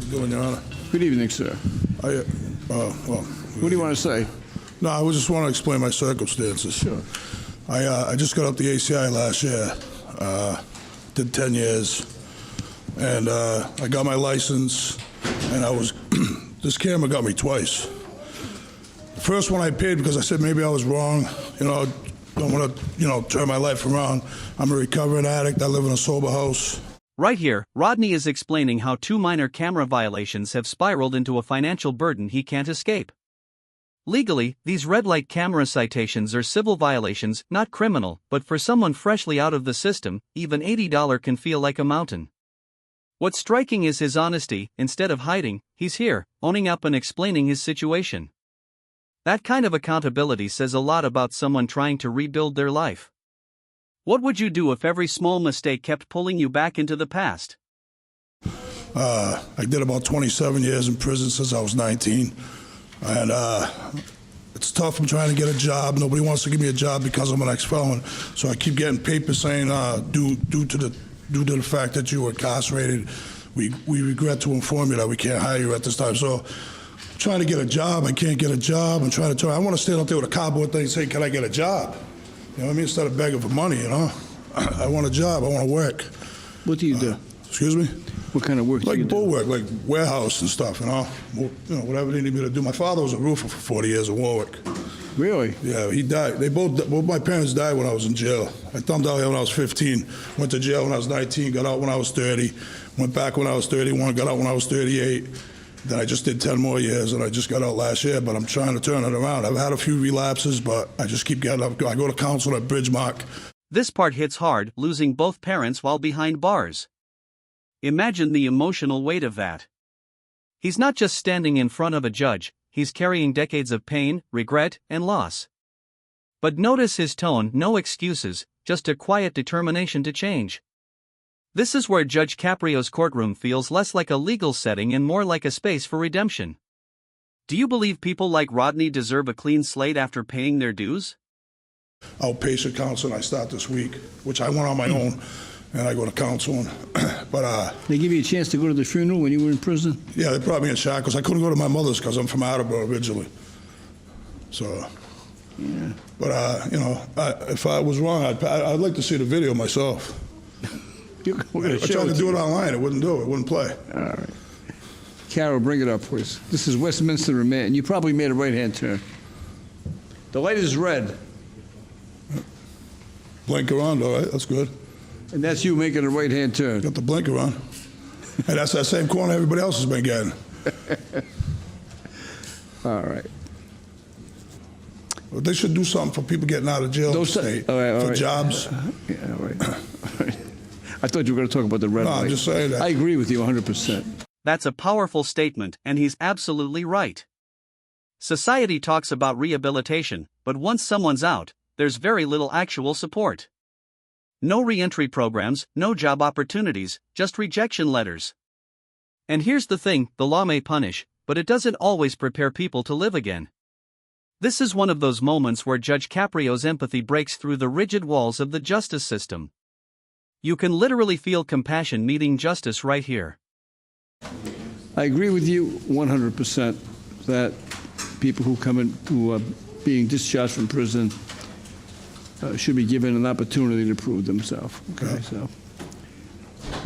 Doing, Your Honor. Good evening, sir. Well, What do you want to say? no, I just want to explain my circumstances. Sure. I just got up the ACI last year, did 10 years, and I got my license, and this camera got me twice. The first one I paid because I said maybe I was wrong, don't want to, turn my life around. I'm a recovering addict. I live in a sober house. Right here, Rodney is explaining how 2 minor camera violations have spiraled into a financial burden he can't escape. Legally, these red light camera citations are civil violations, not criminal, but for someone freshly out of the system, even $80 can feel like a mountain. What's striking is his honesty. Instead of hiding, he's here, owning up and explaining his situation. That kind of accountability says a lot about someone trying to rebuild their life. What would you do if every small mistake kept pulling you back into the past? I did about 27 years in prison since I was 19. And it's tough. I'm trying to get a job. Nobody wants to give me a job because I'm an ex-felon. So I keep getting papers saying, due to the fact that you were incarcerated, we regret to inform you that we can't hire you at this time. So I'm trying to get a job. I can't get a job. I want to stand up there with a cardboard thing and say, can I get a job? You know what I mean? Instead of begging for money, I want a job. I want to work. What do you do? Excuse me? What kind of work do you do? Like bull work, like warehouse and stuff, whatever they need me to do. My father was a roofer for 40 years in Warwick. Really? Yeah, he died. Both my parents died when I was in jail. I thumbed out here when I was 15, went to jail when I was 19, got out when I was 30, went back when I was 31, got out when I was 38. Then I just did 10 more years, and I just got out last year, but I'm trying to turn it around. I've had a few relapses, but I just keep getting up. I go to counsel at Bridgemark. This part hits hard, losing both parents while behind bars. Imagine the emotional weight of that. He's not just standing in front of a judge, he's carrying decades of pain, regret, and loss. But notice his tone, no excuses, just a quiet determination to change. This is where Judge Caprio's courtroom feels less like a legal setting and more like a space for redemption. Do you believe people like Rodney deserve a clean slate after paying their dues? Outpatient counseling I start this week, which I went on my own, and I go to counseling. But They give you a chance to go to the funeral when you were in prison? yeah, they brought me in shackles. I couldn't go to my mother's because I'm from Attleboro originally. So, Yeah. but if I was wrong, I'd like to see the video myself. We're going I to show tried it to do it online. It wouldn't do it. It wouldn't play. All right. Carol, bring it up, please. This is Westminster Remand. You probably made a right-hand turn. The light is red, Blinker on, all right. That's good. and that's you making a right-hand turn. Got the blinker on. And that's that same corner everybody else has been getting. All right. Well, they should do something for people getting out of jail in the state. All right, for jobs. Yeah, all right. All right. I thought you were going to talk about the red No, light. I'm just saying that. I agree with you 100%. That's a powerful statement, and he's absolutely right. Society talks about rehabilitation, but once someone's out, there's very little actual support. No re-entry programs, no job opportunities, just rejection letters. And here's the thing, the law may punish, but it doesn't always prepare people to live again. This is one of those moments where Judge Caprio's empathy breaks through the rigid walls of the justice system. You can literally feel compassion meeting justice right here. I agree with you 100% that people who come in, who are being discharged from prison should be given an opportunity to prove themselves. Okay, so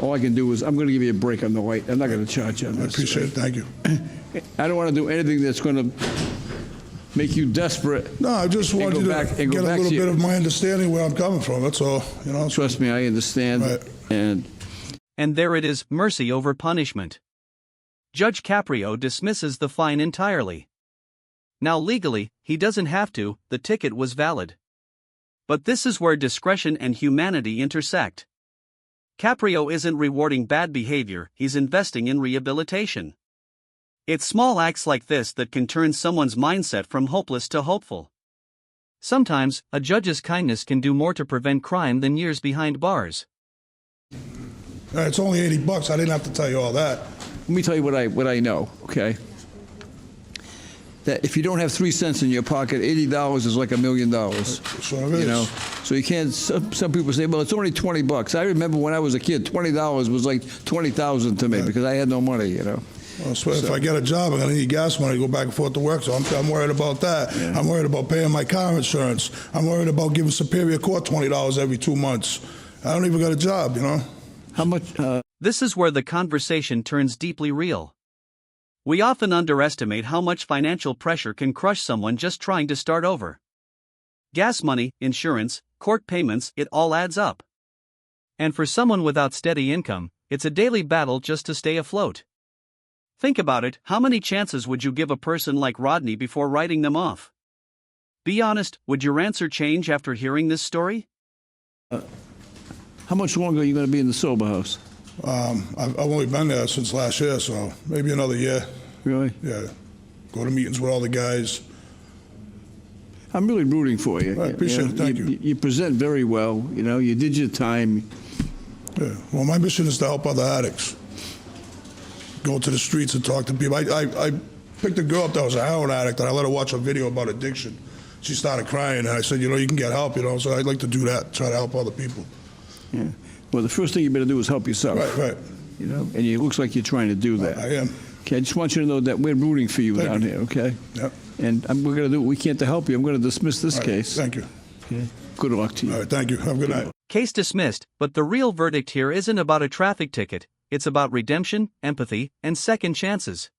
all I can do is I'm going to give you a break on the light. I'm not going to charge you on I this. appreciate it. Thank you. I don't want to do anything that's going to make you desperate. No, I just And wanted go you back- to and go get a back little to you. bit of my understanding where I'm coming from. That's all. Trust me, I understand. Right. And there it is, mercy over punishment. Judge Caprio dismisses the fine entirely. Now legally, he doesn't have to, the ticket was valid. But this is where discretion and humanity intersect. Caprio isn't rewarding bad behavior, he's investing in rehabilitation. It's small acts like this that can turn someone's mindset from hopeless to hopeful. Sometimes, a judge's kindness can do more to prevent crime than years behind bars. It's only $80. I didn't have to tell you all that. Let me tell you what I know, okay? That if you don't have 3 cents in your pocket, $80 is like $1 million. So it is. You know, so you can't. Some people say, "Well, it's only $20." I remember when I was a kid, $20 was like 20,000 to me because I had no money. You know, So if I get a job, I'm going to need gas money to go back and forth to work, so I'm worried about that. Yeah. I'm worried about paying my car insurance. I'm worried about giving Superior Court $20 every 2 months. I don't even got a job, you know? How much? This is where the conversation turns deeply real. We often underestimate how much financial pressure can crush someone just trying to start over. Gas money, insurance, court payments, it all adds up. And for someone without steady income, it's a daily battle just to stay afloat. Think about it, how many chances would you give a person like Rodney before writing them off? Be honest, would your answer change after hearing this story? How much longer are you going to be in the sober house? I've only been there since last year, so maybe another year. Really? Yeah. Go to meetings with all the guys. I'm really rooting for you. I appreciate it. Thank you. You present very well. You know, you did your time. Yeah. Well, my mission is to help other addicts. Go to the streets and talk to people. I picked a girl up that was a heroin addict, and I let her watch a video about addiction. She started crying, and I said, you know, you can get help, you know, so I'd like to do that, try to help other people. Yeah. Well, the first thing you better do is help yourself. Right. You know, and it looks like you're trying to do that. I am. Okay, I just want you to know that we're rooting for you Thank down you. here, okay? Yep. And we're going to do what we can to help you. I'm going to dismiss this All right. case. Thank you. Okay. Good luck to you. All right, thank you. Have a good night. Case dismissed, but the real verdict here isn't about a traffic ticket, it's about redemption, empathy, and second chances.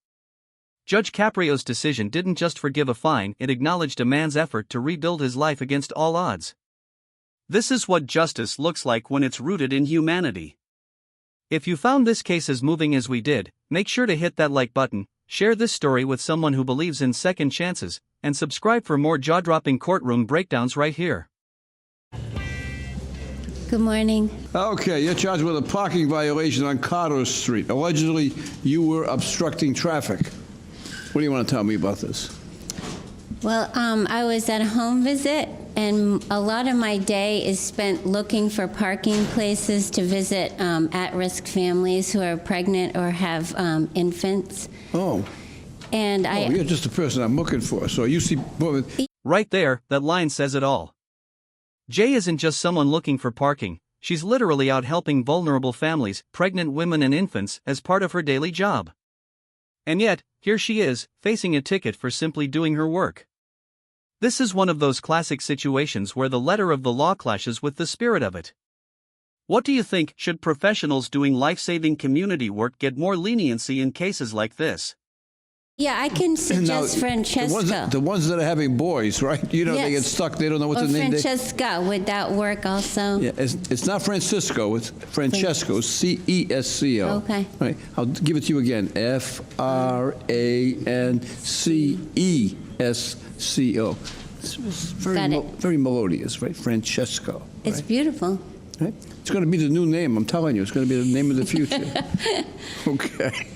Judge Caprio's decision didn't just forgive a fine, it acknowledged a man's effort to rebuild his life against all odds. This is what justice looks like when it's rooted in humanity. If you found this case as moving as we did, make sure to hit that like button, share this story with someone who believes in second chances, and subscribe for more jaw-dropping courtroom breakdowns right here. Good morning. Okay, you're charged with a parking violation on Carter Street. Allegedly, you were obstructing traffic. What do you want to tell me about this? Well, I was at a home visit, and a lot of my day is spent looking for parking places to visit at-risk families who are pregnant or have infants. Oh. And You're just the person I'm looking for. So you see... Right there, that line says it all. Jay isn't just someone looking for parking, she's literally out helping vulnerable families, pregnant women and infants, as part of her daily job. And yet, here she is, facing a ticket for simply doing her work. This is one of those classic situations where the letter of the law clashes with the spirit of it. What do you think, should professionals doing life-saving community work get more leniency in cases like this? Yeah, I can suggest Francesca. The ones that are having boys, right? You know, they get Yes. stuck, they don't know what Or the name is. Francesca, would that work also? Yeah, it's not Francisco, it's Francesco, C-E-S-C-O. Okay. Right, I'll give it to you again, F-R-A-N-C-E-S-C-O. It's very, Got it. very melodious, right? Francesco. It's right? beautiful. Right? It's going to be the new name, I'm telling you. It's going to be the name of the future. Okay.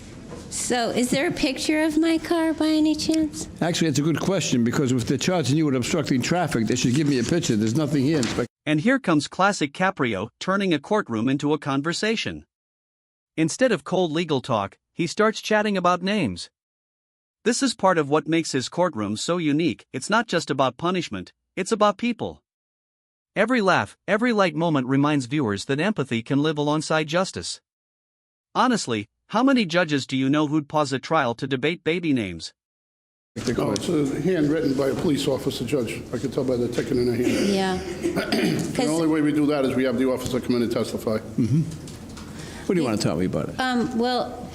So is there a picture of my car by any chance? Actually, it's a good question, because if they're charging you with obstructing traffic, they should give me a picture. There's nothing here. And here comes classic Caprio, turning a courtroom into a conversation. Instead of cold legal talk, he starts chatting about names. This is part of what makes his courtroom so unique. It's not just about punishment, it's about people. Every laugh, every light moment reminds viewers that empathy can live alongside justice. Honestly, how many judges do you know who'd pause a trial to debate baby names? Oh, it's handwritten by a police officer, Judge. I can tell by the ticket in her hand. Yeah. The only way we do that is we have the officer come in and testify. What do you want to tell me about it? Well,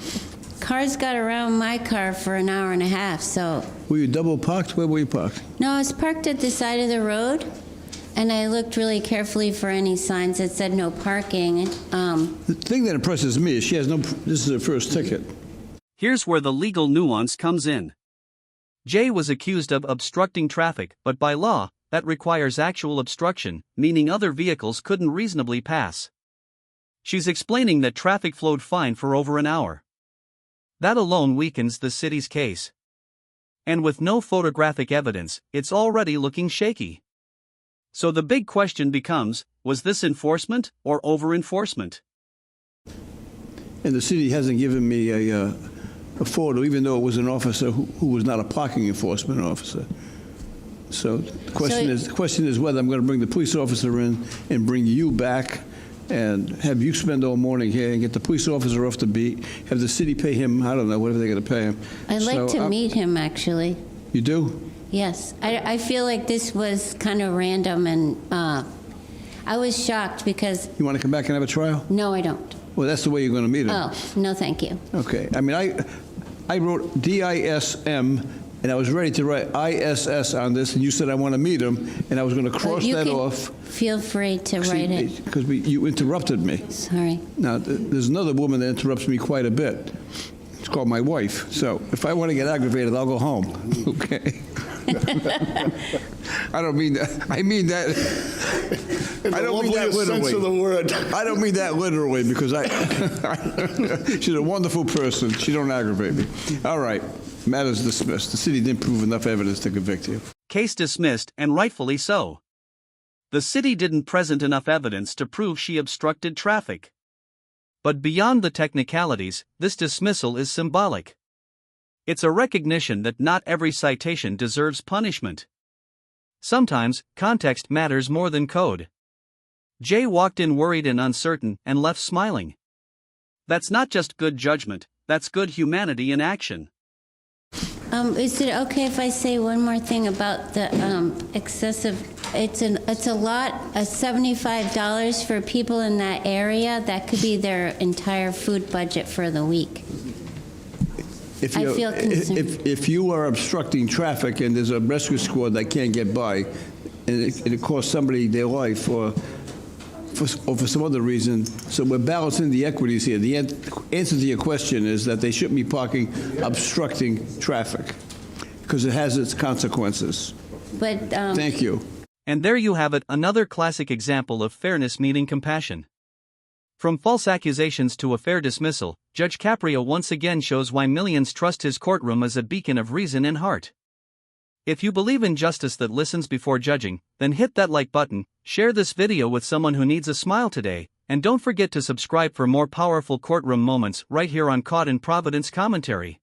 cars got around my car for an hour and a half, so. Were you double parked? Where were you parked? No, I was parked at the side of the road, and I looked really carefully for any signs that said no parking. The thing that impresses me is she has no, this is her first ticket. Here's where the legal nuance comes in. Jay was accused of obstructing traffic, but by law, that requires actual obstruction, meaning other vehicles couldn't reasonably pass. She's explaining that traffic flowed fine for over an hour. That alone weakens the city's case. And with no photographic evidence, it's already looking shaky. So the big question becomes, was this enforcement or over-enforcement? And the city hasn't given me a photo, even though it was an officer who was not a parking enforcement officer. So the question is whether I'm going to bring the police officer in and bring you back and have you spend all morning here and get the police officer off the beat, have the city pay him, I don't know, whatever they're going to pay him. I'd like to meet him, actually. You do? Yes. I feel like this was kind of random, and I was shocked because, You want to come back and have a trial? no, I don't. Well, that's the way you're going to meet him. Oh, no, thank you. Okay. I mean, I wrote DISM, and I was ready to write ISS on this, and you said I want to meet him, and I was going to cross You that can off. Feel free to write it. Because you interrupted me. Sorry. Now, there's another woman that interrupts me quite a bit. It's called my wife. So if I want to get aggravated, I'll go home. Okay? I don't mean that. I mean that. I don't mean that literally. Sense of the word. I don't mean that literally because she's a wonderful person. She don't aggravate me. All right. Matter's dismissed. The city didn't prove enough evidence to convict you. Case dismissed, and rightfully so. The city didn't present enough evidence to prove she obstructed traffic. But beyond the technicalities, this dismissal is symbolic. It's a recognition that not every citation deserves punishment. Sometimes, context matters more than code. Jay walked in worried and uncertain and left smiling. That's not just good judgment, that's good humanity in action. Is it okay if I say one more thing about the excessive? It's a lot, $75 for people in that area. That could be their entire food budget for the week. I feel concerned. If you are obstructing traffic and there's a rescue squad that can't get by, and it costs somebody their life or for some other reason, so we're balancing the equities here. The answer to your question is that they shouldn't be parking obstructing traffic because it has its consequences. But Thank you. And there you have it, another classic example of fairness meeting compassion. From false accusations to a fair dismissal, Judge Caprio once again shows why millions trust his courtroom as a beacon of reason and heart. If you believe in justice that listens before judging, then hit that like button, share this video with someone who needs a smile today, and don't forget to subscribe for more powerful courtroom moments right here on Caught in Providence Commentary.